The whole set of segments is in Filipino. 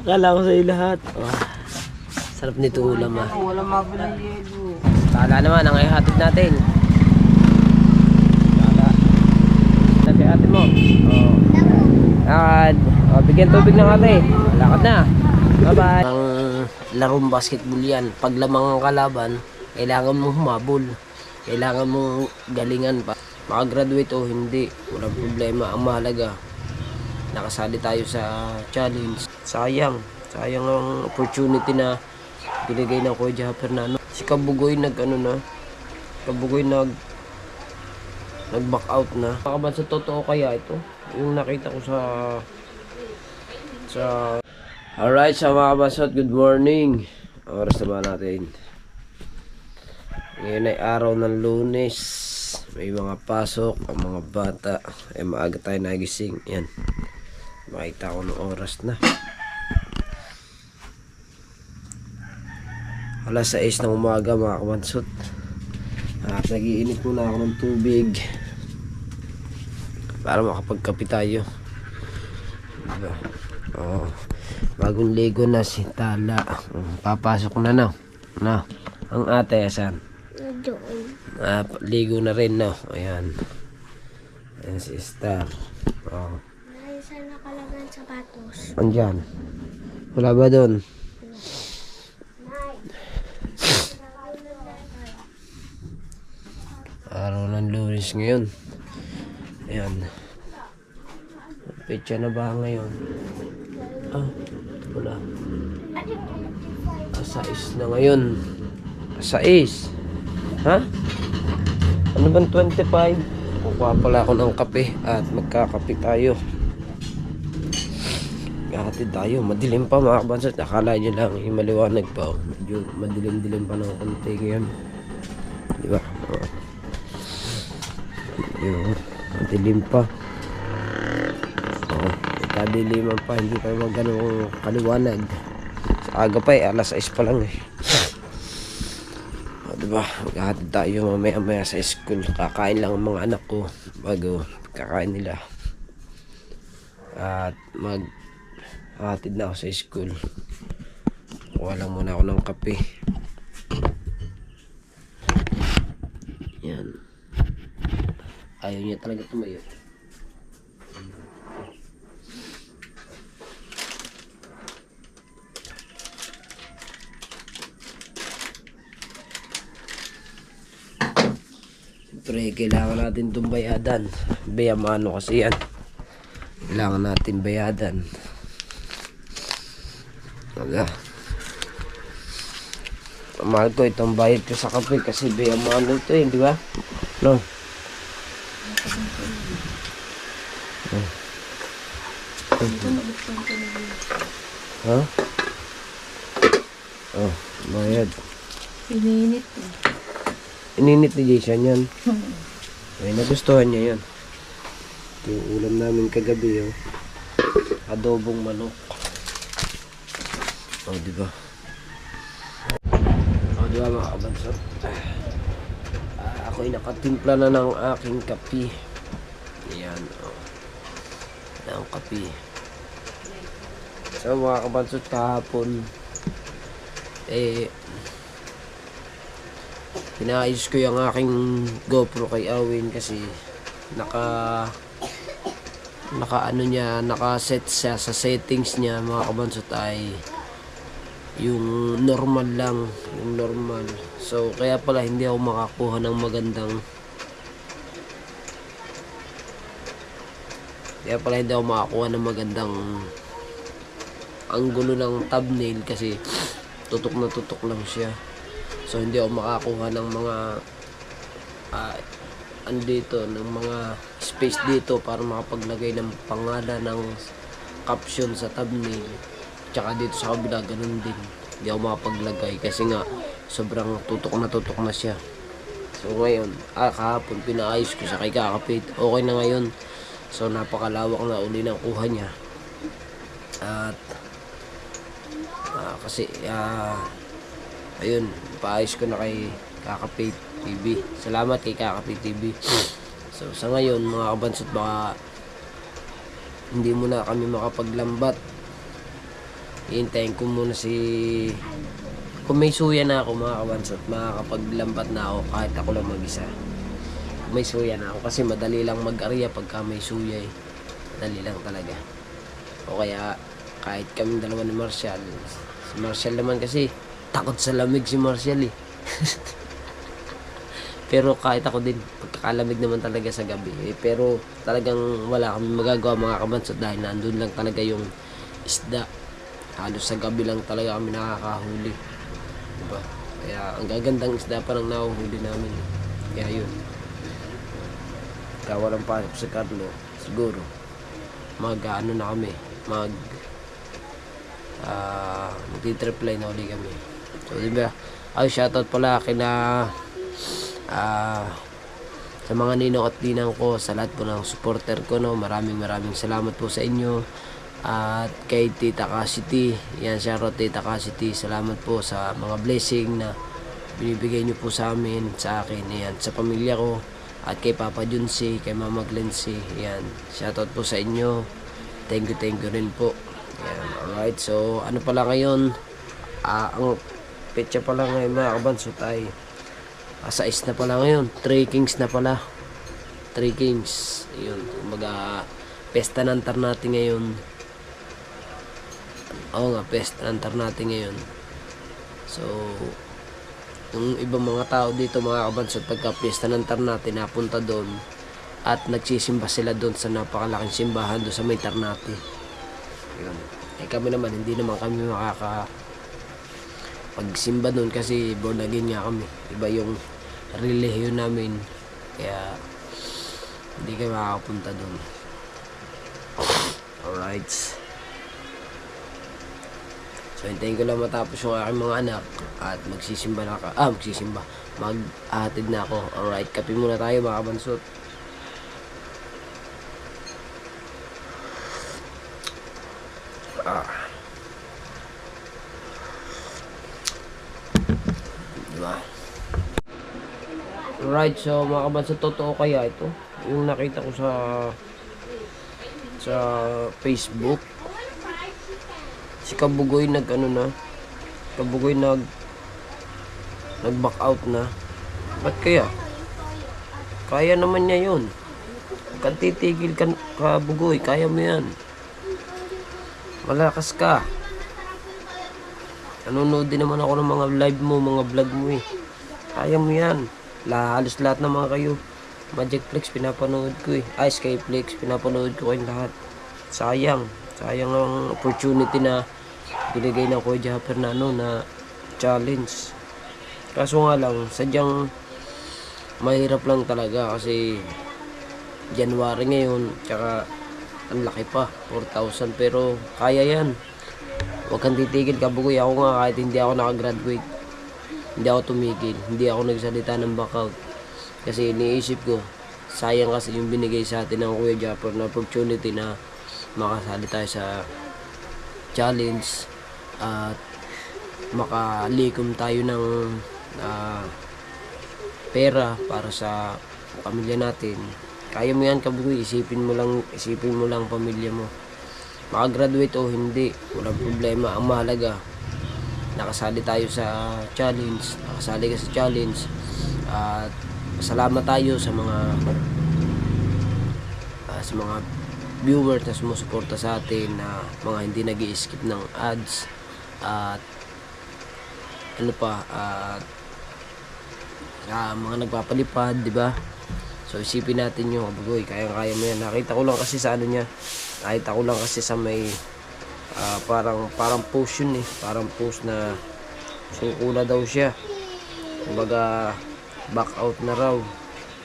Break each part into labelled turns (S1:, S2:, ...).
S1: Akala ko sa'yo lahat. Oh, sarap nito ulam ah.
S2: Wala mabiling yelo.
S1: Tala naman ang ihatid natin. Tala. Sabi ate mo. Oh. Lakad. Oh, bigyan tubig ng ate. Lakad na. Bye-bye. Ang larong basketball yan. Pag lamang ang kalaban, kailangan mong humabol. Kailangan mong galingan pa. Makagraduate o hindi, walang problema. Ang mahalaga, nakasali tayo sa challenge. Sayang ang opportunity na binigay ng Kuya Fernando. Si Kabugoy nag-back out na. Baka sa totoo kaya ito? Yung nakita ko sa Alright, sa mga kabasot, good morning. Oras naman natin. Ngayon ay araw ng Lunes. May mga pasok ang mga bata. Maaga tayo nagising. Yan. Makita ko ng oras na. Alas 6 ng umaga mga kabansot. At nag-iinit muna ako ng tubig para makapagkape tayo. Diba? Oh, bagong ligo na si Tala. Papasok na no. Ang ate asan? Ligo na rin no. Ayan si Star. Oh.
S3: May isa nakalagang sapatos.
S1: Andyan. Wala ba doon? Araw ng Lunes ngayon. Ayan. Petsa na ba ngayon? Wala. Asais na ngayon. Asais. Ha? Ano bang 25? Kukuha pala ako ng kape at magkakape tayo. Gahatid tayo. Madilim pa mga kabansat. Akala nyo lang maliwanag pa. Medyo madilim-dilim pa ng konti ngayon. Diba? Madilim pa. Kadiliman pa. Hindi pa naman ganun kaliwanag. Sa aga pa alas 6 pa lang diba, maghahatid tayo mamaya sa school. Kakain lang ang mga anak ko bago kakain nila at maghahatid na ako sa school. Kuha lang muna ako ng kape. Yan, ayaw niya talaga tumayo. Pero kailangan natin itong bayadan. Bayamano kasi yan. Kailangan natin bayadan. Mahal ko itong bayad ko sa kape kasi bayamano ito di ba? No? Ha? Bayad.
S2: Ininit.
S1: Ininit ni Jason yan. Ay, nagustuhan niya yan. Ito yung ulam namin kagabi. Adobong manok. Diba? Diba mga kabansot? Ako'y nakatimpla na ng aking kape. Ayan. Ang kape. So mga kabansot, kahapon pinaayos ko yung aking GoPro kay Awin kasi naka-set siya sa settings niya mga kabansot ay yung normal lang, yung normal. So kaya pala hindi ako makakuha ng magandang anggulo ng thumbnail kasi tutok na tutok lang siya. So hindi ako makakuha ng mga ng mga space dito para makapaglagay ng pangalan ng caption sa thumbnail. Tsaka dito sa kabila ganun din. Hindi ako makapaglagay kasi nga sobrang tutok na siya. So ngayon, kahapon pinaayos ko siya kay Kakapit. Okay na ngayon. So napakalawak na uli ng kuha niya. At kasi ayun, paayos ko na kay Kakapit TV. Salamat kay Kakapit TV. So sa ngayon mga kabansot, baka hindi mo na kami makapaglambat Iintayin ko muna kung may suya na ako mga kabansot, makakapaglambat na ako kahit ako lang mag-isa. Kung may suya na ako kasi madali lang mag-area pagka may suya eh. Madali lang talaga. O kaya kahit kaming dalawa ni Marshall. Si Marshall naman kasi takot sa lamig si Marshall eh. Pero kahit ako din, pagkakalamig naman talaga sa gabi. Pero talagang wala kami magagawa mga kabansot dahil nandun lang talaga yung isda. Halos sa gabi lang talaga kami nakakahuli. Diba? Kaya ang gagandang isda pa nang nahuhuli namin. Kaya yun. Kaya walang pasok sa Carlo, siguro mag-ano na kami, magti-triply na uli kami. So diba, ay shoutout pala kina sa mga ninong at ninang ko, sa lahat po ng supporter ko, no, maraming salamat po sa inyo. At kay Tita Cassidy, yan, shoutout Tita Cassidy, salamat po sa mga blessing na binibigay nyo po sa amin, sa akin, yan, sa pamilya ko. At kay Papa Junsi, kay Mama Glency, yan, shoutout po sa inyo. Thank you rin po. Yan, alright, so ano pala ngayon, ang petsa pala ngayon mga kabansot ay 6 na pala ngayon, 3 Kings na pala. 3 Kings, yun, kumbaga pesta ng Ternate ngayon. Oo nga, pesta ng Ternate ngayon. So yung ibang mga tao dito mga kabansot, pagka pesta ng Ternate, napunta doon at nagsisimba sila doon sa napakalaking simbahan doon sa may Ternate. Yun. Eh kami naman, hindi naman kami pagsimba doon kasi born again nga kami. Iba yung relihiyon namin, kaya hindi kayo makakapunta doon. Alright, so hintayin ko lang matapos yung aking mga anak at magsisimba mag-ahatid na ako. Alright, kape muna tayo mga kabansot. Diba? Alright, so mga kabansot, totoo kaya ito yung nakita ko sa Facebook, si Kabugoy nag back out na. Ba't kaya? Kaya naman niya yun. Huwag kang titigil ka, Kabugoy, kaya mo yan. Malakas ka. Nanonood din naman ako ng mga live mo, mga vlog mo eh. Kaya mo yan. Halos lahat ng mga kayo, Magicflex pinapanood ko eh. Skyflex pinapanood ko kayong lahat. Sayang ang opportunity na binigay ng Kuya Japper na na challenge. Kaso nga lang, sadyang mahirap lang talaga kasi January ngayon, tsaka ang laki pa, 4,000, pero kaya yan. Huwag kang titigil, Kabugoy. Ako nga, kahit hindi ako nakagraduate, hindi ako tumigil, hindi ako nagsalita ng backout. Kasi iniisip ko, sayang kasi yung binigay sa atin ng Kuya Japper na opportunity na makasali tayo sa challenge at makalikom tayo ng pera para sa pamilya natin. Kaya mo yan, Kabugoy. Isipin mo lang pamilya mo. Makagraduate o hindi, walang problema. Ang mahalaga, nakasali tayo sa challenge, nakasali ka sa challenge. At salamat tayo sa mga viewers na sumusuporta sa atin, na mga hindi nag-i-skip ng ads at mga nagpapalipad, di ba? So isipin natin yung Kabugoy, kaya mo yan. Nakita ko lang kasi sa may parang post yun eh, parang post na sungkula daw siya, kumbaga back out na raw.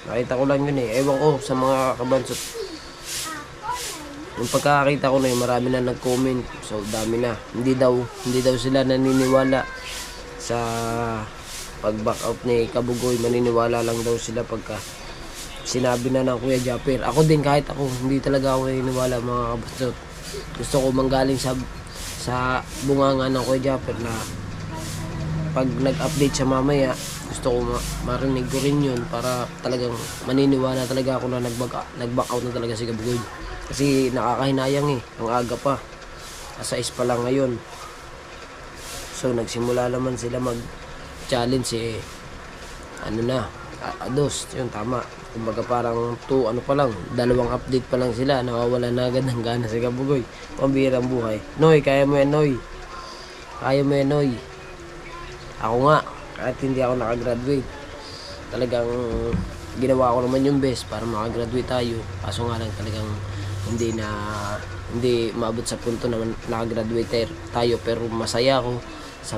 S1: Nakita ko lang yun eh. Ewan ko sa mga kabansot, yung pagkakakita ko na yun, marami na nag-comment. So dami na, hindi daw sila naniniwala sa pag-back out ni Kabugoy. Maniniwala lang daw sila pagka sinabi na ng Kuya Japper. Ako din, kahit ako, hindi talaga ako naniniwala mga kabansot. Gusto ko manggaling sa bunganga ng Kuya Japper na pag nag-update siya mamaya, gusto ko marinig ko rin yun para talagang maniniwala talaga ako na nag-back out na talaga si Kabugoy. Kasi nakakahinayang eh, ang aga pa, 6 pa lang ngayon. So nagsimula naman sila mag-challenge ano na, ados, yun tama. Kumbaga parang dalawang update pa lang sila, nawawala na agad ng gana si Kabugoy. Pambihirang buhay. Noy, kaya mo yan, Noy. Kaya mo yan, Noy. Ako nga, kahit hindi ako nakagraduate, talagang ginawa ko naman yung best para makagraduate tayo. Kaso nga lang talagang hindi maabot sa punto na nakagraduate tayo, pero masaya ako sa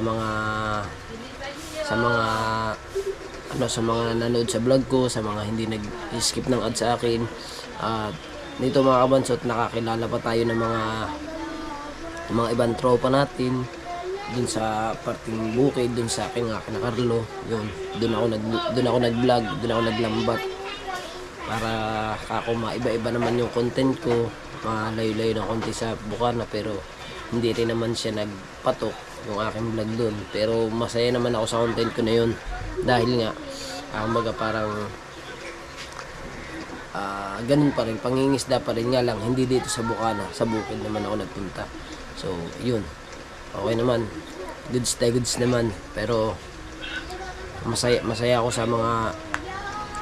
S1: mga nanood sa vlog ko, sa mga hindi nag-skip ng ad sa akin. At nito mga kabansot, nakakilala pa tayo ng mga ibang tropa natin dun sa parting bukid, dun sa aking na Carlo. Yun, dun ako nag-vlog, dun ako naglambat para kako maiba-iba naman yung content ko, malayo-layo ng konti sa Bukana, pero hindi rin naman siya nagpatok yung aking vlog dun. Pero masaya naman ako sa content ko na yun dahil nga kumbaga parang ganun pa rin, pangingisda pa rin, nga lang hindi dito sa Bukana, sa bukid naman ako nagpunta. So yun, okay naman, goods naman, pero masaya ako sa mga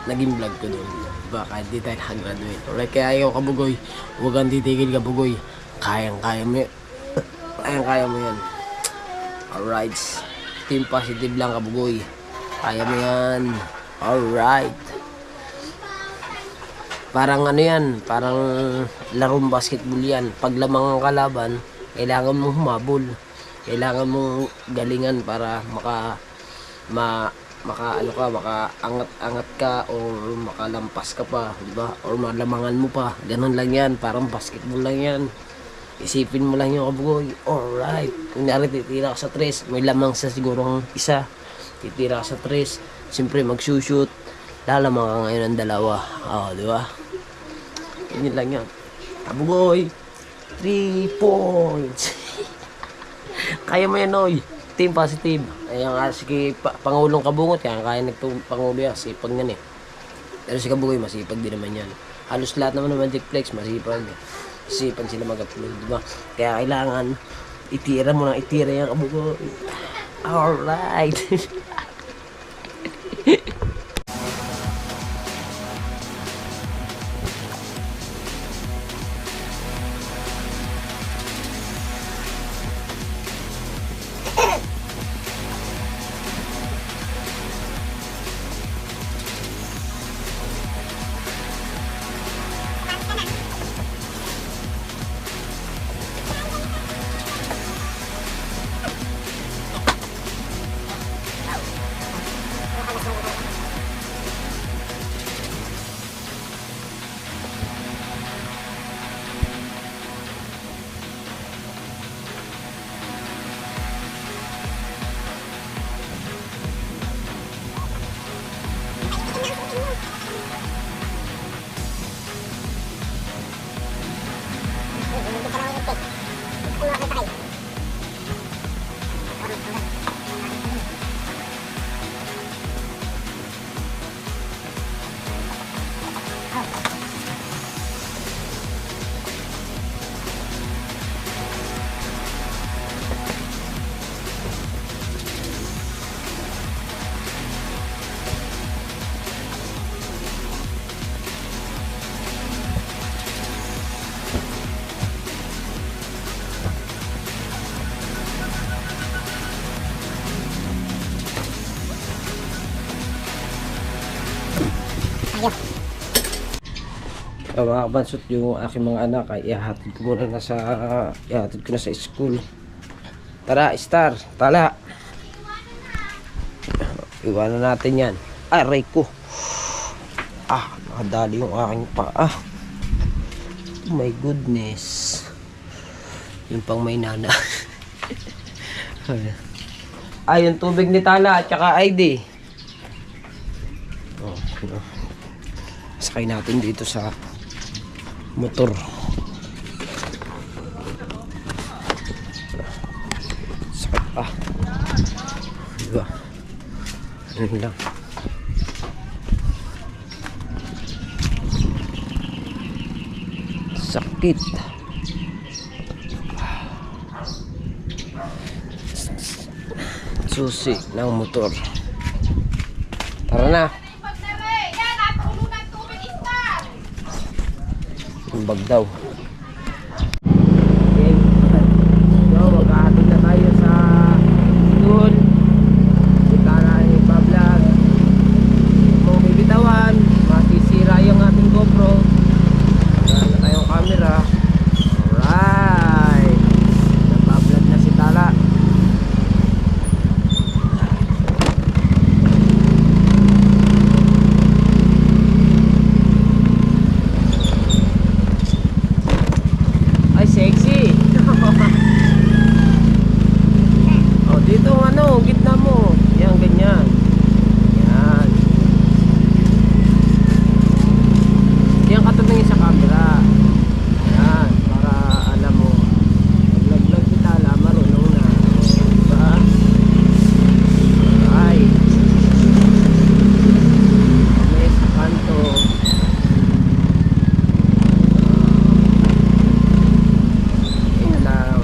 S1: naging vlog ko doon, diba? Kahit di tayo nakagraduate. Alright, kaya ayaw Kabugoy, huwag kang titigil Kabugoy, kaya mo yan. Alright, team positive lang Kabugoy, kaya mo yan. Alright, parang ano yan, parang larong basketball yan. Pag lamang ang kalaban, kailangan mong humabol, kailangan mong galingan para makaangat ka o makalampas ka pa, di ba? Or malamangan mo pa. Ganun lang yan, parang basketball lang yan. Isipin mo lang yung Kabugoy. Alright, kunyari titira ka sa tres, may lamang sa siguro isa, titira ka sa tres, siyempre mag-shoot, lalamang ka ngayon ng dalawa. Di ba? Yun lang yan. Kabugoy, 3 points. Kaya mo yan, Noy. Team positive. Ayan nga, sige, Pangulong Kabungot, kaya Pangulo yan, sipag yan eh. Pero si Kabugoy, masipag din naman yan. Halos lahat naman ng Magic Flex, masipag. Sipag sila mag-upload, diba? Kaya kailangan, itira mo ng itira yan, Kabugoy. Alright. Mga kabansot, yung aking mga anak ay ihahatid ko na sa school. Tara, Star, tala. Iwanan natin yan. Aray ko. Nakadali yung aking paa. Oh my goodness. Yung pang may nana. Yung tubig ni Tala at saka ID. Sakay natin dito sa motor. Sakit pa. Diba? Ano lang. Sakit. susi ng motor. Tara na. Yung bag daw. Okay. So, magkahatid na tayo sa school. Kita na yung pa-vlog. Kung may bitawan, masisira yung ating GoPro. Wala na tayong camera. Alright. Napa-vlog na si Tala. Ay, sexy. Oh, dito ano, gitna mo. Yan, ganyan. Yan. Yan katabingin sa camera. Yan, para alam mo. Vlog-vlog si Tala, marunong na. Diba? Alright. May sa kanto. Yan lang.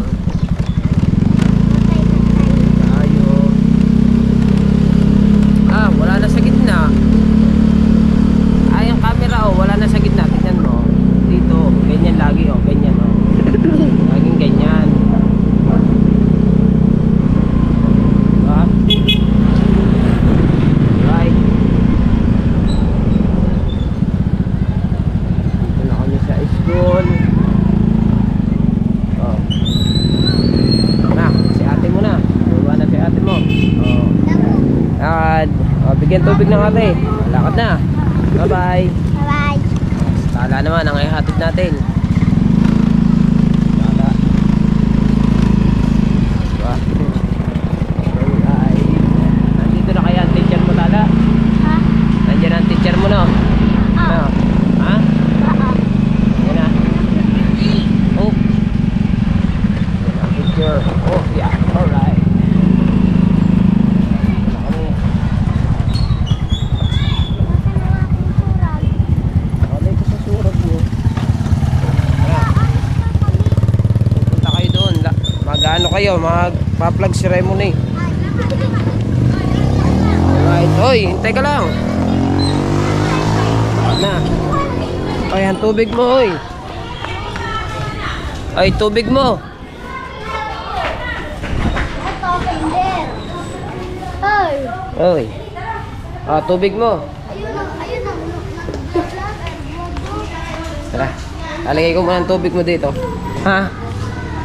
S1: Tayo. Ah, wala na sa gitna. Ay, ang camera oh, wala na sa gitna. Tingnan mo. Dito, ganyan lagi oh, ganyan oh. Laging ganyan. Diba? Right. Dito na kami sa school. Oh. Na, si ate mo na. Buwa na si ate mo. Oh. Lakad. Oh, bigyan tubig ng ate. Lakad na. Bye-bye.
S3: Bye-bye.
S1: Tala naman ang ihatid natin. Tala. Diba? Alright. Nandito na kaya ang teacher mo, Tala?
S3: Ha?
S1: Nandiyan ang teacher mo, no? Ano? Ha?
S3: Oo.
S1: Yan na. Oh. Yan ang teacher. Oh, yeah. Alright. Dito na kami. Oh, dito sa surat mo. Ayan. Pupunta kayo doon. Mag-ano kayo? Mag-pa-plug ceremony. Alright. Hoy, hintay ka lang. Na. Ay, ang tubig mo, hoy. Ay, tubig mo.
S3: Ito, kinder. Hoy.
S1: Hoy. Ah, tubig mo.
S3: Ayun na.
S1: Tara. Lalagay ko muna ang tubig mo dito. Ha?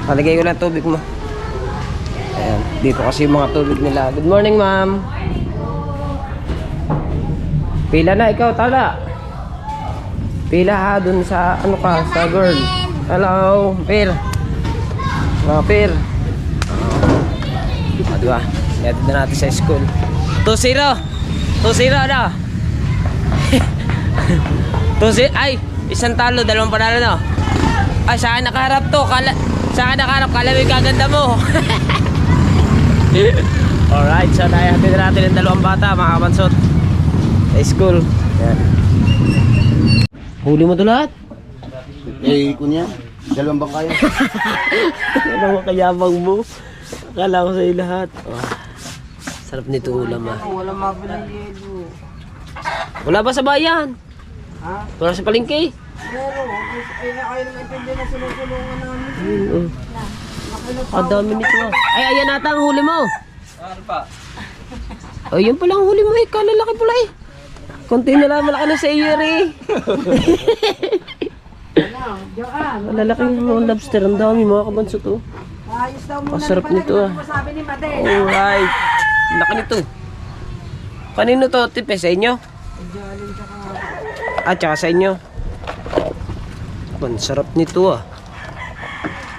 S1: Lalagay ko lang ang tubig mo. Ayan. Dito kasi yung mga tubig nila. Good morning, ma'am. Pila na ikaw, Tala. Pila ha, dun sa ano ka, sa girl. Hello, Pir. Hello, Pir. O, diba? Ihatid na natin sa school. 2-0. 2-0 na. 2-0. Ay, isang talo, dalawang panalo na. Ay, saan nakaharap to? Saan nakaharap? Kala mo yung kaganda mo. Alright, so naihatid na natin yung dalawang bata, mga kabansot. Sa school. Yan. Huli mo to lahat?
S4: Eh, kunya, dalawang bangka yun.
S1: Ano mo kayabang mo? Akala ko sa'yo lahat. Oh, sarap nito ulam ah.
S2: Wala mabilang yelo.
S1: Wala ba sa bayan?
S2: Ha?
S1: Wala sa palengke?
S2: Pero, ay na kayo naman intindi na sinutulungan namin.
S1: Ayun, oh. Ang dami nito ah. Ay, ayan nata ang huli mo.
S2: Ano pa?
S1: Ay, yun pala ang huli mo eh. Kalalaki pala eh. Konti na lang malaki na sa iyo eh.
S2: Ano? Joan.
S1: Malalaki yung mga lobster. Ang dami mga kabanso to.
S2: Ayos daw muna.
S1: Masarap nito ah.
S2: Sabi ni Mate.
S1: Alright. Laki nito. Kanino to? Tipe sa inyo?
S2: Joalin tsaka.
S1: At saka sa inyo. Ang sarap nito ah.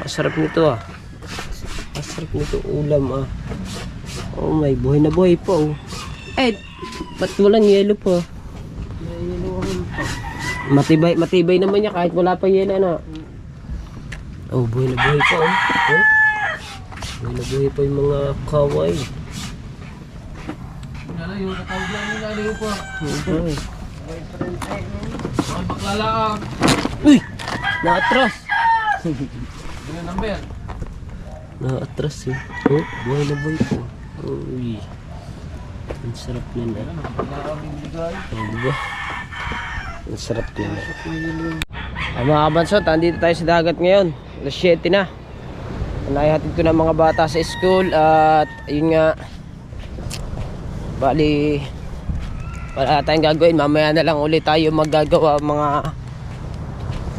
S1: Masarap nito ah. Masarap nito ulam ah. Oh my, buhay na buhay pa oh. Eh, ba't walang yelo pa? Matibay, matibay naman niya kahit wala pa yelo na. Oh, buhay na buhay pa oh. Oh. Buhay na buhay pa yung mga kaway.
S2: Ano yung katawag lang nila rin po.
S1: Okay.
S2: Ang baklala ka.
S1: Uy! Naatras!
S2: Ano number?
S1: Naatras eh. Oh, buhay na buhay pa. Uy. Ang sarap yan. Oh, diba? Ang sarap yan. Mga kabansot, andito tayo sa dagat ngayon. Alas 7 na. Naihatid ko na mga bata sa school at ayun nga. Bali, wala tayong gagawin. Mamaya na lang ulit tayo maggagawa mga...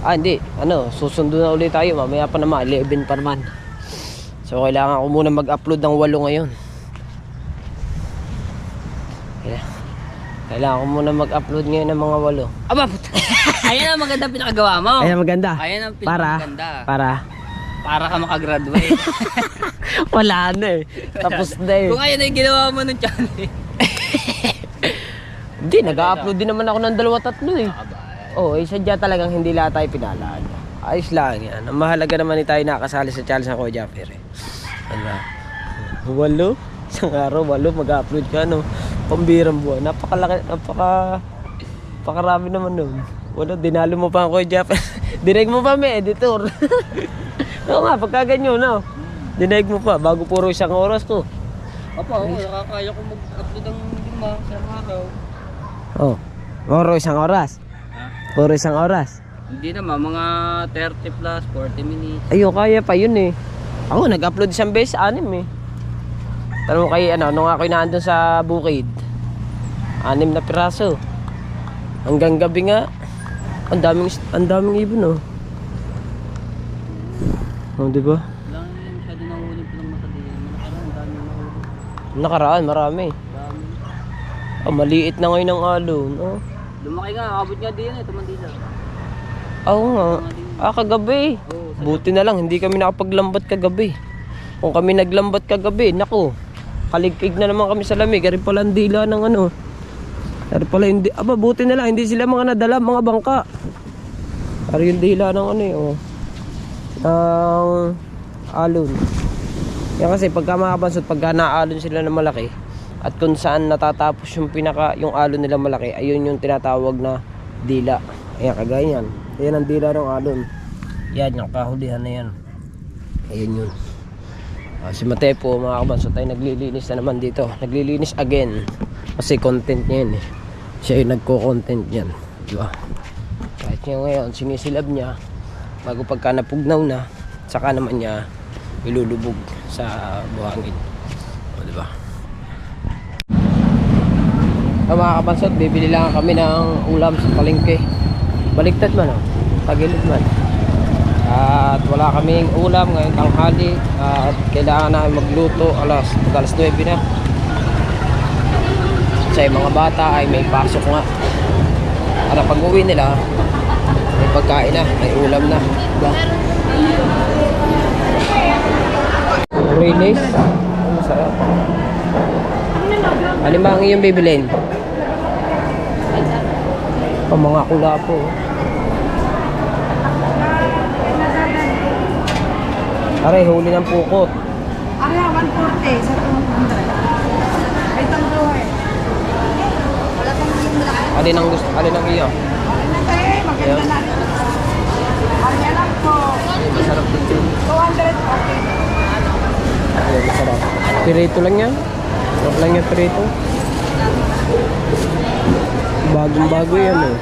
S1: hindi. Susundo na ulit tayo. Mamaya pa naman, 11 pa naman. So, kailangan ko muna mag-upload ng 8 ngayon. Kailangan ko muna mag-upload ngayon ng mga 8. Aba, puta!
S5: Ayan ang maganda pinakagawa mo.
S1: Ayan, maganda.
S5: Ayan ang
S1: Para?
S5: pinakaganda. Para ka makagraduate.
S1: Wala na eh. Tapos na eh.
S5: Kung ayan ay ginawa mo ng channel.
S1: Hindi, nag-upload din naman ako ng 2-3 eh. Sadya talagang hindi lahat tayo pinalaan. Ayos lang yan. Ang mahalaga naman tayo nakasali sa challenge ng Kuya Jaffer eh. 8? Isang araw, 8 mag-upload ka, no? Pambirang buwan. Napakarami naman nun. Dinalo mo pa ang Kuya Jaffer. Dineg mo pa, may editor. Oo nga, pagka ganyan, no? Dineg mo pa, bago puro 1 oras to.
S5: Nakakaya ko mag-upload ng 5 sa araw.
S1: Puro 1 oras. Puro 1 oras.
S5: Hindi naman, mga 30 plus, 40 minutes.
S1: Kaya pa yun eh. Ako, nag-upload 1 beses, 6 eh. Tanong kay, nung ako'y naandun sa bukid, 6 na piraso. Hanggang gabi nga, ang daming ibon, diba?
S5: Lang yun, masyado nahulog ko ng matadiyan. Nakaraan, dami nahulog.
S1: Nakaraan, marami.
S5: Dami.
S1: Maliit na ngayon ang alon,
S5: Lumaki nga, abot nga din ito Mandila.
S1: Oo nga. Kagabi. Buti na lang, hindi kami nakapaglambat kagabi. Kung kami naglambat kagabi, naku, kaligpig na naman kami sa lamig. Ari pala ang dila ng Ari pala hindi, buti na lang, hindi sila mga nadala, mga bangka. Ari yung dila ng ng alon. Yan kasi pagka makabansot, pagka naalon sila na malaki, at kung saan natatapos yung alon nila malaki, ayun yung tinatawag na dila. Ayan, kagaya yan. Ayan ang dila ng alon. Yan, yung kahulihan na yan. Ayun yun. Si Matepo, mga kabansot, ay naglilinis na naman dito. Naglilinis again. Kasi content niya yun eh. Siya yung nagko-content yan. Diba? Kahit niya ngayon, sinisilab niya. Bago pagka napugnaw na, saka naman niya ilulubog sa buhangin. Diba? Mga kabansot, bibili lang kami ng ulam sa palengke. Baliktad man, tagilid man. At wala kaming ulam ngayong tanghali. At kailangan namin magluto alas 9 na. Kasi mga bata ay may pasok nga. Para pag uwi nila, may pagkain na, may ulam na. Diba? Rinis. Masarap. Ano ba ang iyong bibilin? Mga kula po. Aray, huli ng pukot.
S2: Aray, 140 sa 200. Ay, itong buhay.
S1: Alin ang iyo?
S2: Maganda na rin. Aray, alam ko.
S1: Masarap dito.
S2: 200, okay.
S1: Ayun, masarap. Pirito lang yan. Sarap lang yan, pirito. Bagong bago yan eh.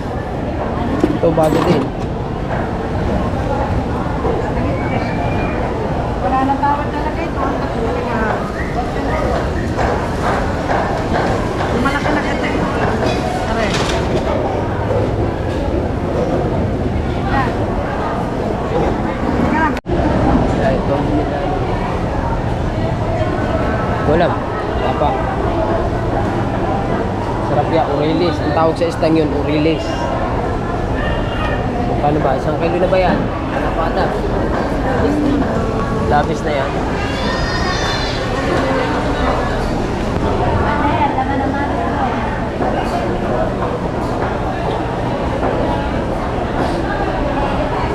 S1: Ito bago din.
S2: Wala nang tawad talaga ito. Malaki na kita ito. Aray.
S1: Ito. Walang. Wala pa. Sarap yan, urilis. Ang tawag sa istang yun, urilis. Paano ba? 1 kilo na ba yan? Ano pa ata? Labis na yan.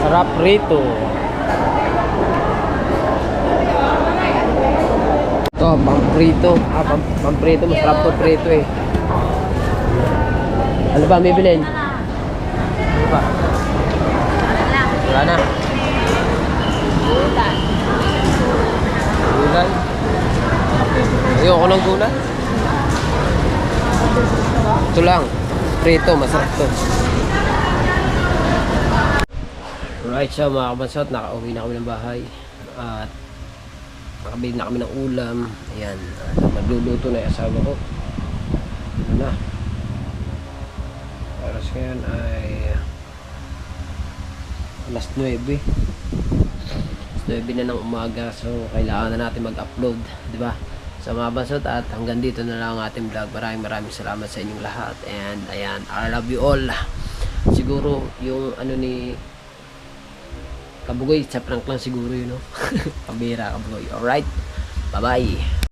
S1: Sarap rito. Ito, pamprito. Pamprito. Masarap to prito eh. Ano ba, bibilin? Ano ba? Wala na. Gulay. Ayoko ng gulay. Ito lang. Prito, masarap to. Alright, so mga kabansot, nakauwi na kami ng bahay. At nakabili na kami ng ulam. Ayan, magluluto na yung asawa ko. Ano na. Oras ngayon ay alas 9. Alas 9 na ng umaga. So kailangan na natin mag-upload, di ba? So mga bansot, at hanggang dito na lang ang ating vlog. Maraming salamat sa inyong lahat. And ayan, I love you all. Siguro yung ano ni Kabugoy, sa prank lang siguro yun, no? Pambira Kabugoy. Alright, bye bye.